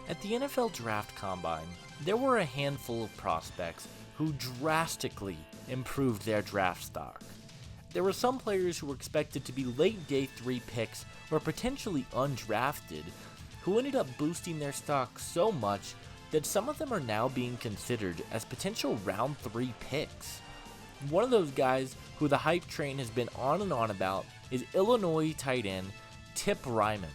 At the NFL Draft Combine, there were a handful of prospects who drastically improved their draft stock. There were some players who were expected to be late day 3 picks or potentially undrafted who ended up boosting their stock so much that some of them are now being considered as potential round 3 picks. One of those guys who the hype train has been on and on about is Illinois tight end Tip Ryman.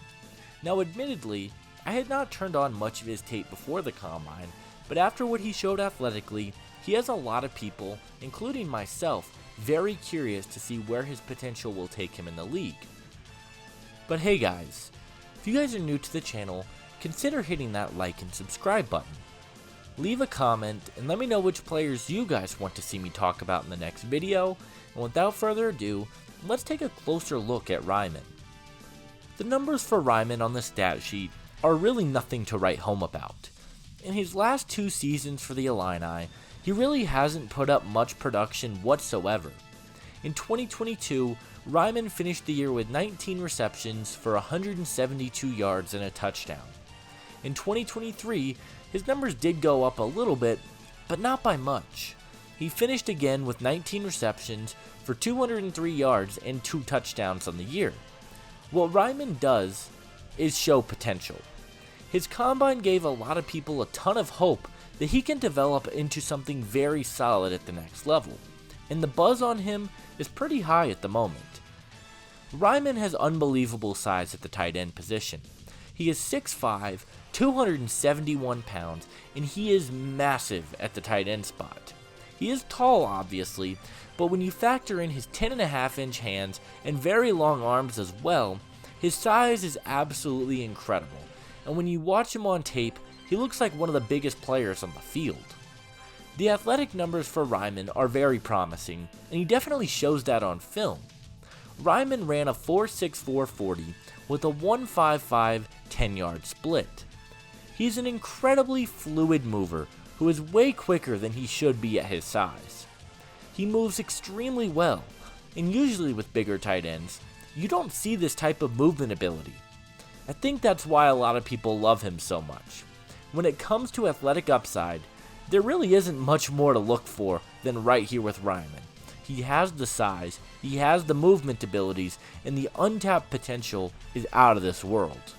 Now admittedly, I had not turned on much of his tape before the combine, but after what he showed athletically, he has a lot of people, including myself, very curious to see where his potential will take him in the league. But hey guys, if you guys are new to the channel, consider hitting that like and subscribe button. Leave a comment and let me know which players you guys want to see me talk about in the next video, and without further ado, let's take a closer look at Reiman. The numbers for Reiman on the stat sheet are really nothing to write home about. In his last 2 seasons for the Illini, he really hasn't put up much production whatsoever. In 2022, Reiman finished the year with 19 receptions for 172 yards and a touchdown. In 2023, his numbers did go up a little bit, but not by much. He finished again with 19 receptions for 203 yards and 2 touchdowns on the year. What Reiman does is show potential. His combine gave a lot of people a ton of hope that he can develop into something very solid at the next level, and the buzz on him is pretty high at the moment. Reiman has unbelievable size at the tight end position. He is 6'5", 271 pounds, and he is massive at the tight end spot. He is tall obviously, but when you factor in his 10.5-inch hands and very long arms as well, his size is absolutely incredible. And when you watch him on tape, he looks like one of the biggest players on the field. The athletic numbers for Reiman are very promising, and he definitely shows that on film. Reiman ran a 4.64 40 with a 1.55 10-yard split. He's an incredibly fluid mover who is way quicker than he should be at his size. He moves extremely well, and usually with bigger tight ends, you don't see this type of movement ability. I think that's why a lot of people love him so much. When it comes to athletic upside, there really isn't much more to look for than right here with Reiman. He has the size, he has the movement abilities, and the untapped potential is out of this world.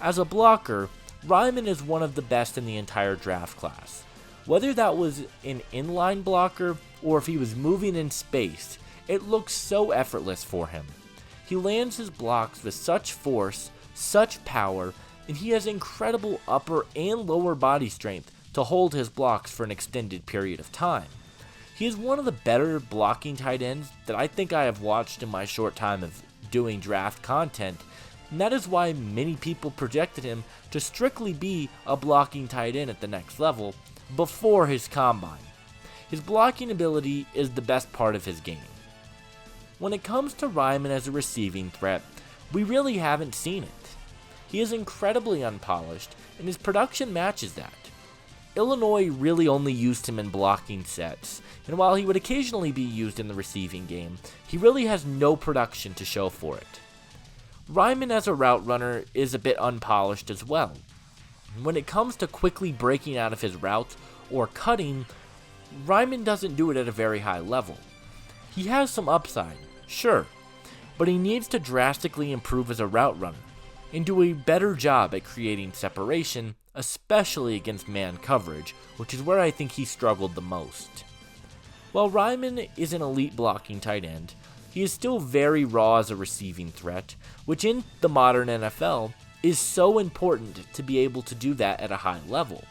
As a blocker, Reiman is one of the best in the entire draft class. Whether that was an inline blocker or if he was moving in space, it looks so effortless for him. He lands his blocks with such force, such power, and he has incredible upper and lower body strength to hold his blocks for an extended period of time. He is one of the better blocking tight ends that I think I have watched in my short time of doing draft content, and that is why many people projected him to strictly be a blocking tight end at the next level before his combine. His blocking ability is the best part of his game. When it comes to Reiman as a receiving threat, we really haven't seen it. He is incredibly unpolished, and his production matches that. Illinois really only used him in blocking sets, and while he would occasionally be used in the receiving game, he really has no production to show for it. Reiman as a route runner is a bit unpolished as well. When it comes to quickly breaking out of his routes or cutting, Reiman doesn't do it at a very high level. He has some upside, sure, but he needs to drastically improve as a route runner and do a better job at creating separation, especially against man coverage, which is where I think he struggled the most. While Reiman is an elite blocking tight end, he is still very raw as a receiving threat, which in the modern NFL is so important to be able to do that at a high level.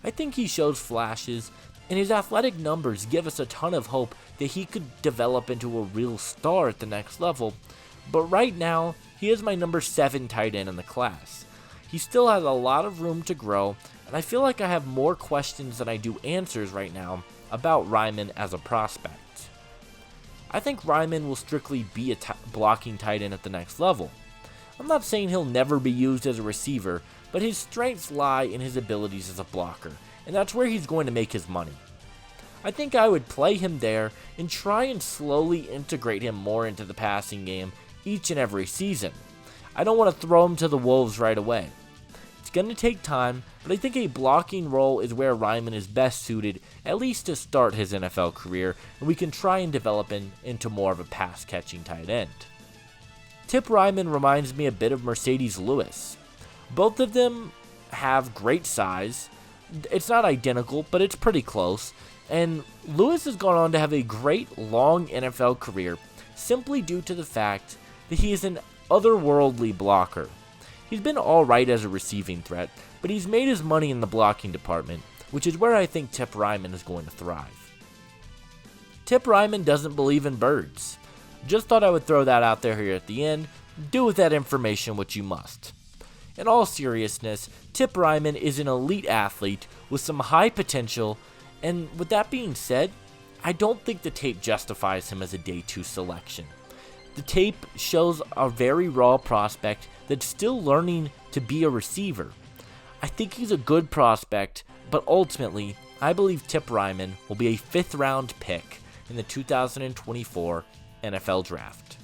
I think he shows flashes, and his athletic numbers give us a ton of hope that he could develop into a real star at the next level, but right now, he is my number 7 tight end in the class. He still has a lot of room to grow, and I feel like I have more questions than I do answers right now about Reiman as a prospect. I think Reiman will strictly be a blocking tight end at the next level. I'm not saying he'll never be used as a receiver, but his strengths lie in his abilities as a blocker, and that's where he's going to make his money. I think I would play him there and try and slowly integrate him more into the passing game each and every season. I don't want to throw him to the wolves right away. It's going to take time, but I think a blocking role is where Reiman is best suited, at least to start his NFL career, and we can try and develop him into more of a pass-catching tight end. Tip Ryman reminds me a bit of Mercedes Lewis. Both of them have great size. It's not identical, but it's pretty close. And Lewis has gone on to have a great long NFL career simply due to the fact that he is an otherworldly blocker. He's been alright as a receiving threat, but he's made his money in the blocking department, which is where I think Tip Ryman is going to thrive. Tip Ryman doesn't believe in birds. Just thought I would throw that out there here at the end. Do with that information what you must. In all seriousness, Tip Ryman is an elite athlete with some high potential, and with that being said, I don't think the tape justifies him as a day 2 selection. The tape shows a very raw prospect that's still learning to be a receiver. I think he's a good prospect, but ultimately, I believe Tip Ryman will be a 5th round pick in the 2024 NFL Draft.